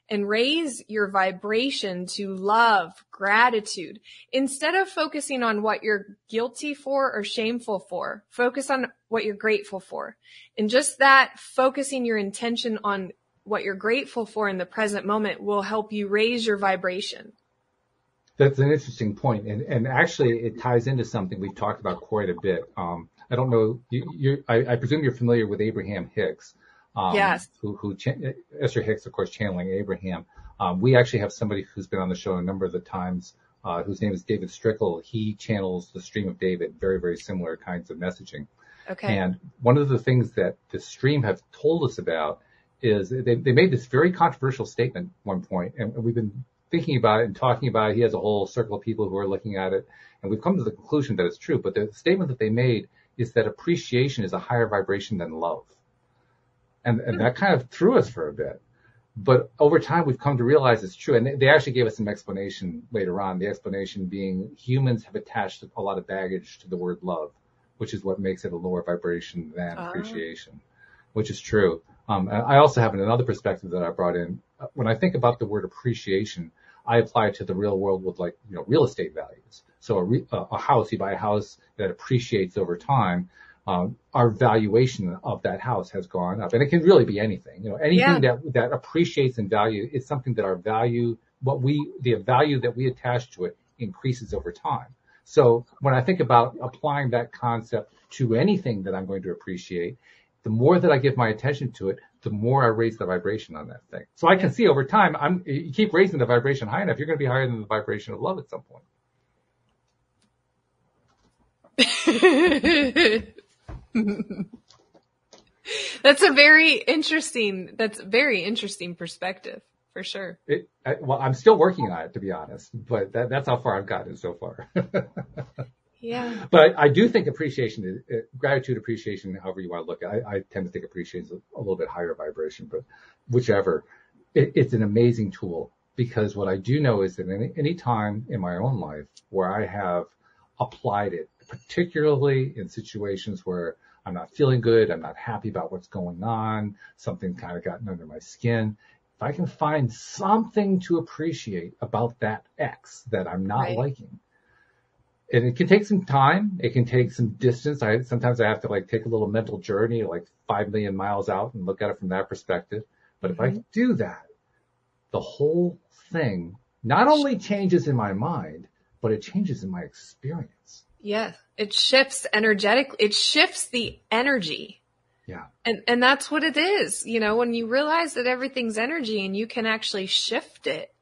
and raise your vibration to love, gratitude, instead of focusing on what you're guilty for or shameful for, focus on what you're grateful for. And just that, focusing your intention on what you're grateful for in the present moment will help you raise your vibration. That's an interesting point. And actually it ties into something we've talked about quite a bit. I don't know, I presume you're familiar with Abraham Hicks. Yes. Esther Hicks, of course, channeling Abraham. We actually have somebody who's been on the show a number of the times, whose name is David Strickle. He channels the stream of David, very, very similar kinds of messaging. Okay. And one of the things that the stream have told us about is they made this very controversial statement at one point, and we've been thinking about it and talking about it. He has a whole circle of people who are looking at it, and we've come to the conclusion that it's true. But the statement that they made is that appreciation is a higher vibration than love. And that kind of threw us for a bit. But over time, we've come to realize it's true. And they actually gave us some explanation later on, the explanation being humans have attached a lot of baggage to the word love, which is what makes it a lower vibration than appreciation, which is true. I also have another perspective that I brought in. When I think about the word appreciation, I apply it to the real world with real estate values. So a house, you buy a house that appreciates over time. Our valuation of that house has gone up, and it can really be anything. Anything that appreciates in value is something that our value, the value that we attach to it increases over time. So when I think about applying that concept to anything that I'm going to appreciate, the more that I give my attention to it, the more I raise the vibration on that thing. So I can see over time, you keep raising the vibration high enough, you're going to be higher than the vibration of love at some point. That's very interesting perspective, for sure. Well, I'm still working on it, to be honest, but that's how far I've gotten so far. Yeah. But I do think gratitude, appreciation, however you want to look at it, I tend to think appreciation is a little bit higher vibration, but whichever, it's an amazing tool, because what I do know is that any time in my own life where I have applied it, particularly in situations where I'm not feeling good, I'm not happy about what's going on, something kind of gotten under my skin, if I can find something to appreciate about that X that I'm not liking, and it can take some time, it can take some distance. Sometimes I have to take a little mental journey, 5 million miles out, and look at it from that perspective. But if I do that, the whole thing not only changes in my mind, but it changes in my experience. Yeah. It shifts energetically. It shifts the energy. Yeah. And that's what it is. When you realize that everything's energy and you can actually shift it.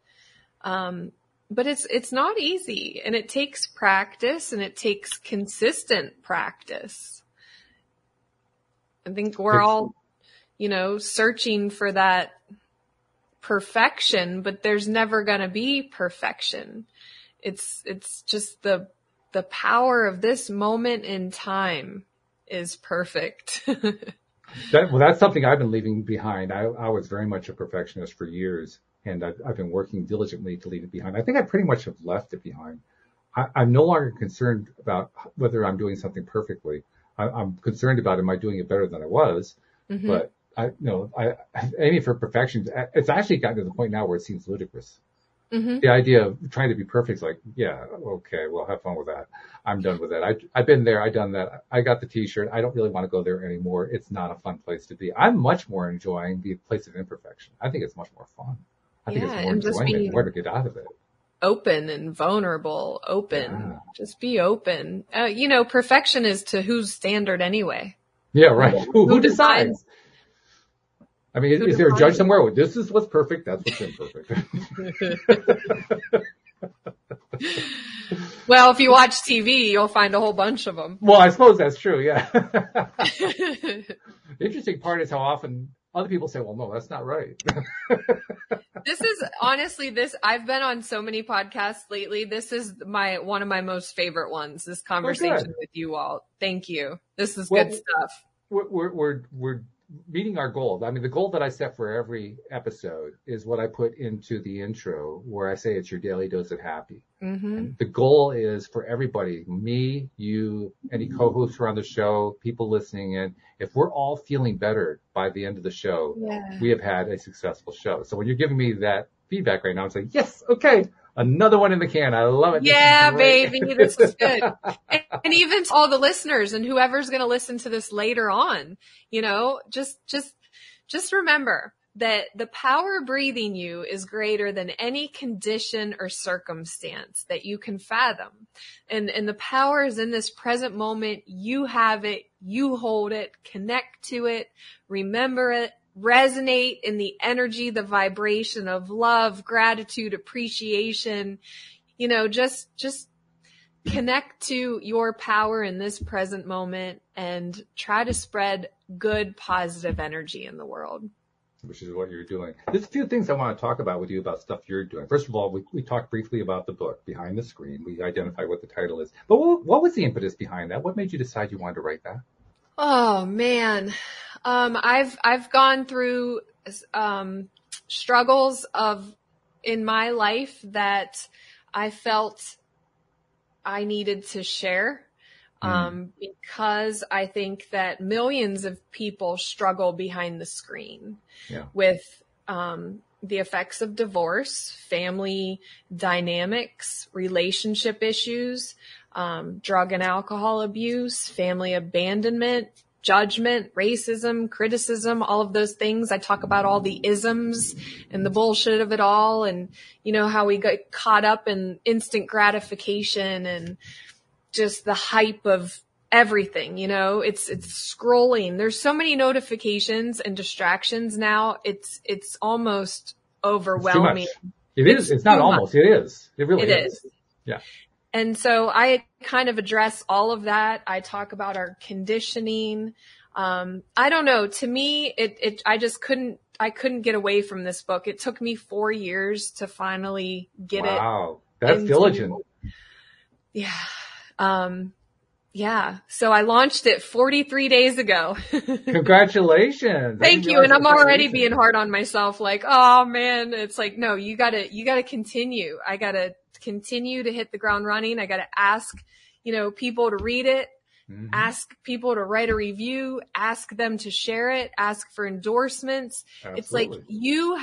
But it's not easy, and it takes practice, and it takes consistent practice. I think we're all, searching for that perfection, but there's never going to be perfection. It's just the power of this moment in time is perfect. That's something I've been leaving behind. I was very much a perfectionist for years, and I've been working diligently to leave it behind. I think I pretty much have left it behind. I'm no longer concerned about whether I'm doing something perfectly. I'm concerned about, am I doing it better than I was? Mm-hmm. But aiming for perfection, it's actually gotten to the point now where it seems ludicrous. Mm-hmm. The idea of trying to be perfect is like, yeah, okay, well, have fun with that. I'm done with that. I've been there. I've done that. I got the t-shirt. I don't really want to go there anymore. It's not a fun place to be. I'm much more enjoying the place of imperfection. I think it's much more fun. I think it's more enjoyment, more to get out of it. Open and vulnerable, just be open. Perfection is to whose standard anyway? Yeah, right. Who decides? I mean, is there a judge somewhere? Well, this is what's perfect. That's what's imperfect. Well, if you watch TV, you'll find a whole bunch of them. Well, I suppose that's true. Yeah. The interesting part is how often other people say, well, no, that's not right. This is honestly I've been on so many podcasts lately. This is one of my most favorite ones, this conversation with you all. Thank you. This is good stuff. We're meeting our goal. I mean, the goal that I set for every episode is what I put into the intro, where I say it's your daily dose of happy. Mm-hmm. And the goal is for everybody, me, you, any co-hosts who are on the show, people listening in, if we're all feeling better by the end of the show, we have had a successful show. So when you're giving me that feedback right now, I'm saying, yes, okay, another one in the can. I love it. Yeah, baby, this is good. And even to all the listeners and whoever's going to listen to this later on, just remember that the power breathing you is greater than any condition or circumstance that you can fathom. And the power is in this present moment. You have it. You hold it. Connect to it. Remember it. Resonate in the energy, the vibration of love, gratitude, appreciation. Just connect to your power in this present moment and try to spread good, positive energy in the world. Which is what you're doing. There's a few things I want to talk about with you about stuff you're doing. First of all, we talked briefly about the book, Behind the Screen. We identified what the title is. But what was the impetus behind that? What made you decide you wanted to write that? Oh, man. I've gone through struggles in my life that I felt I needed to share. Because I think that millions of people struggle behind the screen with the effects of divorce, family dynamics, relationship issues, drug and alcohol abuse, family abandonment, judgment, racism, criticism, all of those things. I talk about all the isms and the bullshit of it all, and how we get caught up in instant gratification and just the hype of everything, it's scrolling. There's so many notifications and distractions now. It's almost overwhelming. It is. It's not almost. It is. It really is. Yeah. And so I kind of address all of that. I talk about our conditioning. I don't know. To me, I couldn't get away from this book. It took me 4 years to finally get it. Wow. That's diligent. Yeah. So I launched it 43 days ago. Congratulations. Thank you. And I'm already being hard on myself. Like, oh man, it's like, no, you gotta continue. I gotta continue to hit the ground running. I gotta ask, people to read it, ask people to write a review, ask them to share it, ask for endorsements. Absolutely. It's like you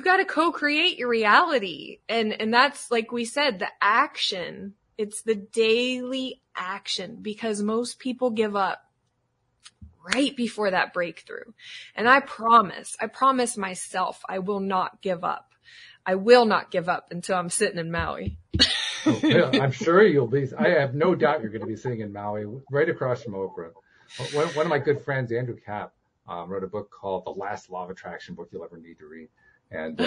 gotta co-create your reality. And that's, like we said, the action. It's the daily action, because most people give up right before that breakthrough. And I promise myself, I will not give up. I will not give up until I'm sitting in Maui. I'm sure you'll be. I have no doubt you're going to be sitting in Maui, right across from Oprah. One of my good friends, Andrew Kapp, wrote a book called The Last Law of Attraction, book you'll ever need to read. And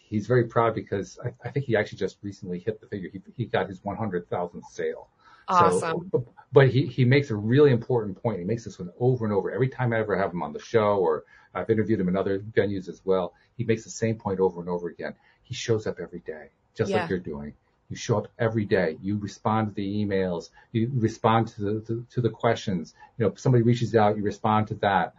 he's very proud because I think he actually just recently hit the figure. He got his 100,000th sale. Awesome. So, but he makes a really important point. He makes this one over and over. Every time I ever have him on the show, or I've interviewed him in other venues as well, he makes the same point over and over again. He shows up every day, just like you're doing. You show up every day. You respond to the emails. You respond to the questions. Somebody reaches out, you respond to that.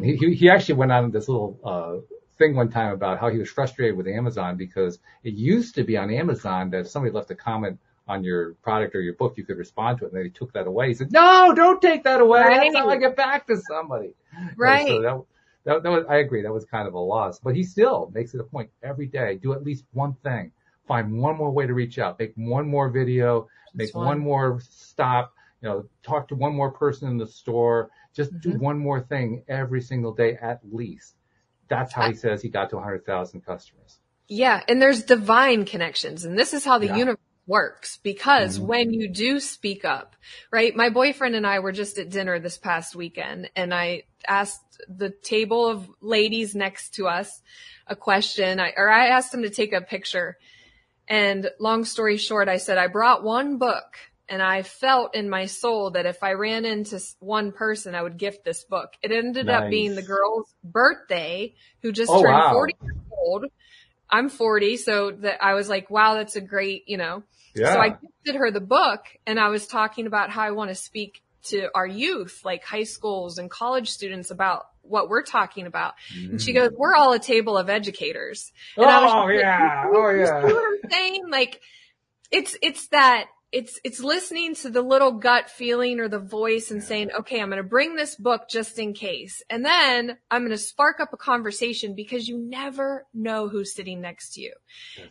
He actually went on this little thing one time about how he was frustrated with Amazon, because it used to be on Amazon that if somebody left a comment on your product or your book, you could respond to it, and then he took that away. He said, no, don't take that away. Right. That's how I get back to somebody. Right. So I agree. That was kind of a loss, but he still makes it a point every day. Do at least one thing. Find one more way to reach out. Make one more video. Make one more stop. Talk to one more person in the store. Just do one more thing every single day at least. That's how he says he got to 100,000 customers. Yeah. And there's divine connections. And this is how the universe works, because when you do speak up, right? My boyfriend and I were just at dinner this past weekend, and I asked the table of ladies next to us a question. I asked them to take a picture. And long story short, I said, I brought one book, and I felt in my soul that if I ran into one person, I would gift this book. It ended up being the girl's birthday, who just turned 40 years old. I'm 40. So I was like, wow, that's a great, So I gifted her the book, and I was talking about how I want to speak to our youth, like high schools and college students, about what we're talking about. And she goes, we're all a table of educators. And I was like, you see what I'm saying? Like, it's listening to the little gut feeling or the voice and saying, okay, I'm going to bring this book just in case. And then I'm going to spark up a conversation, because you never know who's sitting next to you.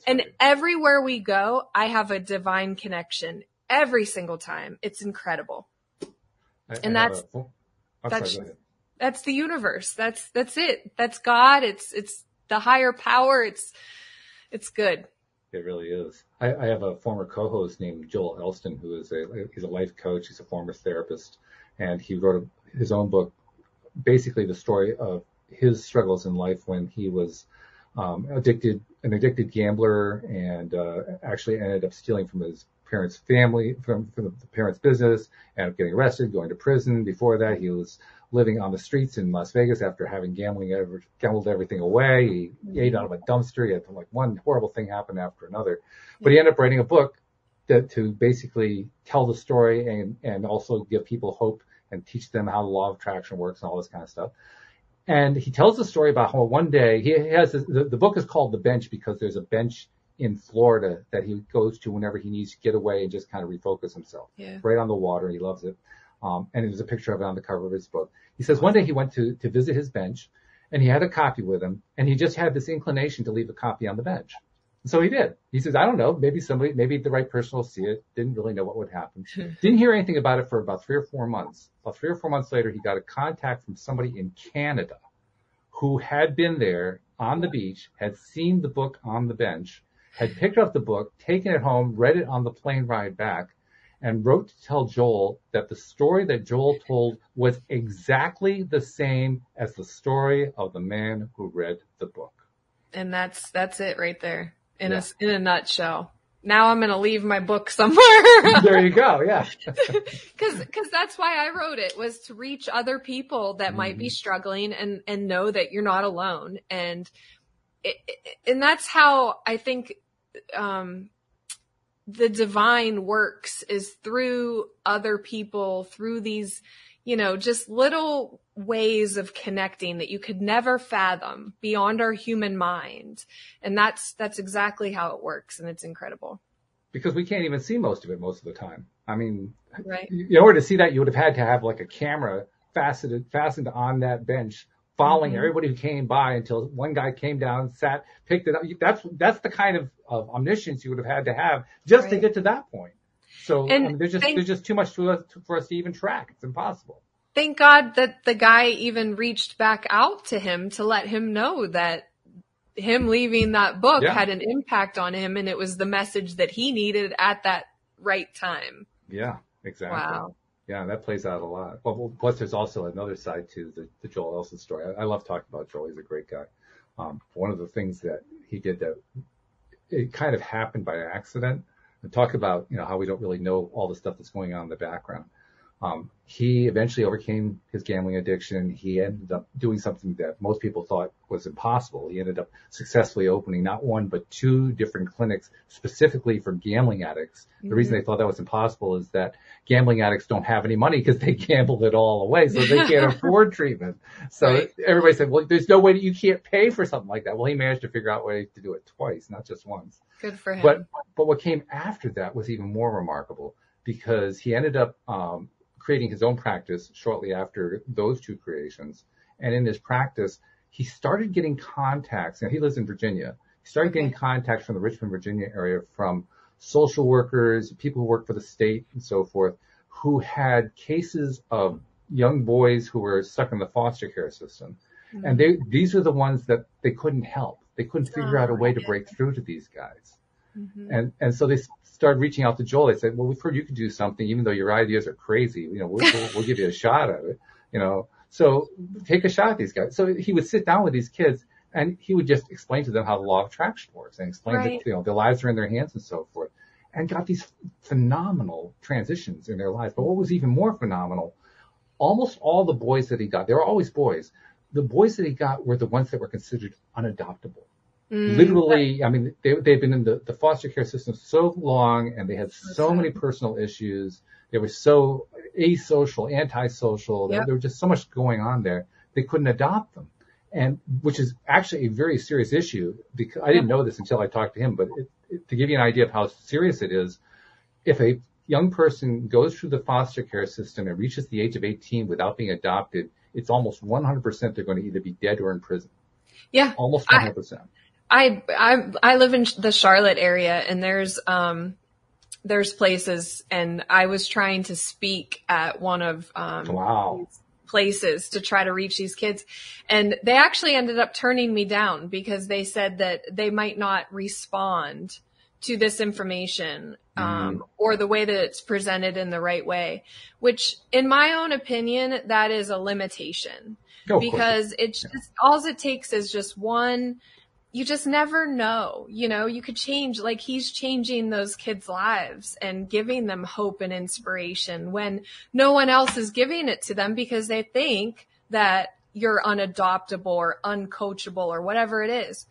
And everywhere we go, I have a divine connection every single time. It's incredible. That's the universe. That's it. That's God. It's the higher power. It's good. It really is. I have a former co-host named Joel Elston, who is he's a life coach. He's a former therapist, and he wrote his own book, basically the story of his struggles in life when he was an addicted gambler, and actually ended up stealing from his parents' family, from the parents' business, and getting arrested, going to prison. Before that, he was living on the streets in Las Vegas after having gambled everything away. He ate out of a dumpster. He had one horrible thing happen after another. But he ended up writing a book to basically tell the story and also give people hope and teach them how the law of attraction works and all this kind of stuff. And he tells the story about how one day he has the book is called The Bench, because there's a bench in Florida that he goes to whenever he needs to get away and just kind of refocus himself. Right on the water. He loves it. And there's a picture of it on the cover of his book. He says one day he went to visit his bench, and he had a copy with him, and he just had this inclination to leave a copy on the bench. And so he did. He says, I don't know, maybe the right person will see it. Didn't really know what would happen. Didn't hear anything about it for about 3 or 4 months. About 3 or 4 months later, he got a contact from somebody in Canada who had been there on the beach, had seen the book on the bench, had picked up the book, taken it home, read it on the plane ride back, and wrote to tell Joel that the story that Joel told was exactly the same as the story of the man who read the book. And that's it right there in a nutshell. Now I'm going to leave my book somewhere. There you go. Yeah. Cause that's why I wrote it, was to reach other people that might be struggling and know that you're not alone. And that's how I think, the divine works, is through other people, through these, just little ways of connecting that you could never fathom beyond our human mind. And that's exactly how it works. And it's incredible. Because we can't even see most of it most of the time. I mean, right. In order to see that, you would have had to have like a camera fastened on that bench, following everybody who came by until one guy came down, sat, picked it up. That's the kind of omniscience you would have had to have just to get to that point. So there's just too much for us to even track. It's impossible. Thank God that the guy even reached back out to him to let him know that him leaving that book had an impact on him, and it was the message that he needed at that right time. Yeah, exactly. Wow. Yeah, that plays out a lot. Well, plus there's also another side to the Joel Elson story. I love talking about Joel. He's a great guy. One of the things that he did that it kind of happened by accident, and talk about, how we don't really know all the stuff that's going on in the background. He eventually overcame his gambling addiction. He ended up doing something that most people thought was impossible. He ended up successfully opening not one, but 2 different clinics specifically for gambling addicts. The reason they thought that was impossible is that gambling addicts don't have any money because they gambled it all away, so they can't afford treatment. So everybody said, well, there's no way that you can't pay for something like that. Well, he managed to figure out ways to do it twice, not just once. Good for him. But what came after that was even more remarkable, because he ended up creating his own practice shortly after those 2 creations. And in his practice, he started getting contacts. He lives in Virginia. He started getting contacts from the Richmond, Virginia area from social workers, people who work for the state and so forth, who had cases of young boys who were stuck in the foster care system. Mm-hmm. And these are the ones that they couldn't help. They couldn't figure out a way to break through to these guys. Mm-hmm. And so they started reaching out to Joel. They said, well, we've heard you can do something, even though your ideas are crazy. We'll give you a shot at it, so take a shot at these guys. So he would sit down with these kids and he would just explain to them how the law of attraction works and explain that, their lives are in their hands and so forth, and got these phenomenal transitions in their lives. But what was even more phenomenal, almost all the boys that he got, they were always boys. The boys that he got were the ones that were considered unadoptable. Literally, they've been in the foster care system so long, and they had so many personal issues. They were so asocial, antisocial. There was just so much going on there. They couldn't adopt them, and which is actually a very serious issue. Because I didn't know this until I talked to him, but to give you an idea of how serious it is, if a young person goes through the foster care system and reaches the age of 18 without being adopted, it's almost 100% they're going to either be dead or in prison. Yeah. Almost 100%. I live in the Charlotte area, and there's places, and I was trying to speak at one of, places to try to reach these kids. And they actually ended up turning me down because they said that they might not respond to this information, or the way that it's presented in the right way, which in my own opinion, that is a limitation, because it's just, all it takes is just one. You just never know, you could change, like he's changing those kids' lives and giving them hope and inspiration when no one else is giving it to them because they think that you're unadoptable or uncoachable or whatever it is.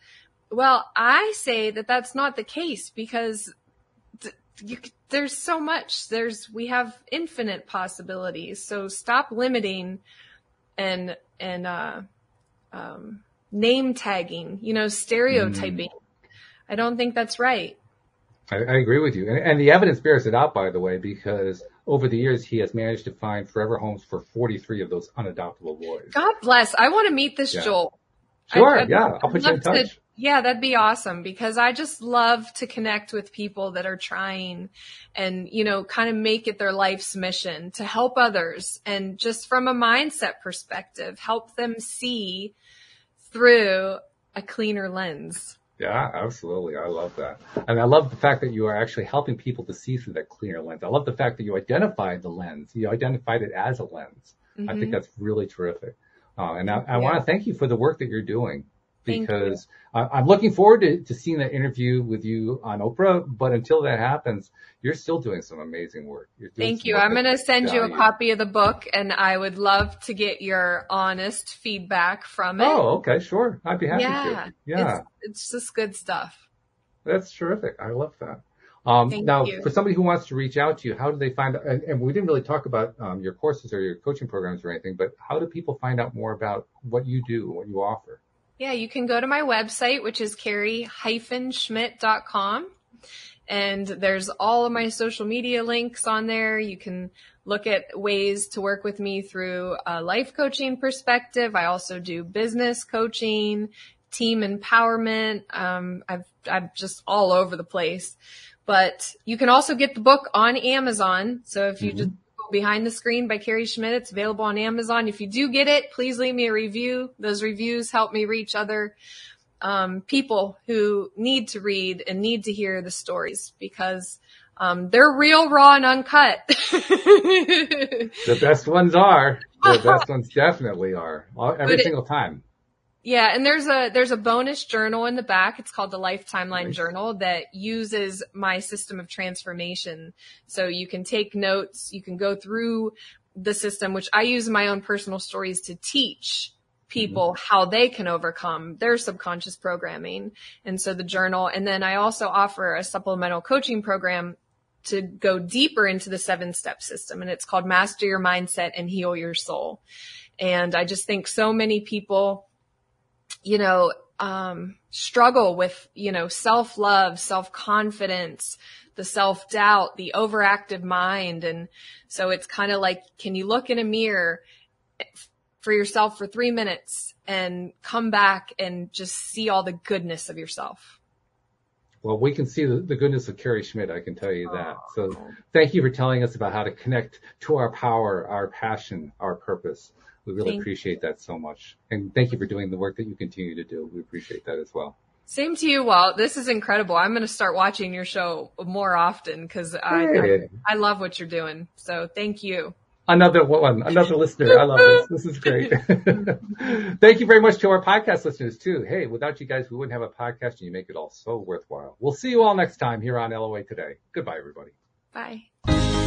Well, I say that that's not the case because there's so much, we have infinite possibilities. So stop limiting and name tagging, stereotyping. I don't think that's right. I agree with you. And the evidence bears it out, by the way, because over the years, he has managed to find forever homes for 43 of those unadoptable boys. God bless. I want to meet this Joel. Sure. I'll put you in touch. That'd be awesome, because I just love to connect with people that are trying and, kind of make it their life's mission to help others. And just from a mindset perspective, help them see through a cleaner lens. Yeah, absolutely. I love that. And I love the fact that you are actually helping people to see through that cleaner lens. I love the fact that you identified the lens. You identified it as a lens. Mm-hmm. I think that's really terrific. And I want to thank you for the work that you're doing, because I'm looking forward to seeing that interview with you on Oprah. But until that happens, you're still doing some amazing work. Thank you. I'm going to send you a copy of the book, and I would love to get your honest feedback from it. Oh, okay. Sure. I'd be happy to. Yeah. It's just good stuff. That's terrific. I love that. Now, for somebody who wants to reach out to you, how do they find out? And we didn't really talk about your courses or your coaching programs or anything, but how do people find out more about what you do, what you offer? Yeah, you can go to my website, which is Carrie-Schmidt.com. And there's all of my social media links on there. You can look at ways to work with me through a life coaching perspective. I also do business coaching, team empowerment. I'm just all over the place. But you can also get the book on Amazon. So if you just go Behind the Screen by Carrie Schmidt, it's available on Amazon. If you do get it, please leave me a review. Those reviews help me reach other people who need to read and need to hear the stories, because they're real, raw, and uncut. The best ones are. The best ones definitely are. Every single time. Yeah, and there's a bonus journal in the back. It's called the Life Timeline Journal that uses my system of transformation. So you can take notes, you can go through the system, which I use in my own personal stories to teach people how they can overcome their subconscious programming. And so the journal, and then I also offer a supplemental coaching program to go deeper into the 7-step system. And it's called Master Your Mindset and Heal Your Soul. And I just think so many people, struggle with, self-love, self-confidence, the self-doubt, the overactive mind. And so it's kind of like, can you look in a mirror for yourself for 3 minutes and come back and just see all the goodness of yourself. Well, we can see the goodness of Carrie Schmidt, I can tell you that. So thank you for telling us about how to connect to our power, our passion, our purpose. We really appreciate that so much. And thank you for doing the work that you continue to do. We appreciate that as well. Same to you, Walt. This is incredible. I'm going to start watching your show more often because I love what you're doing. So thank you. Another listener. I love this. This is great. Thank you very much to our podcast listeners too. Hey, without you guys, we wouldn't have a podcast, and you make it all so worthwhile. We'll see you all next time here on LOA Today. Goodbye, everybody. Bye.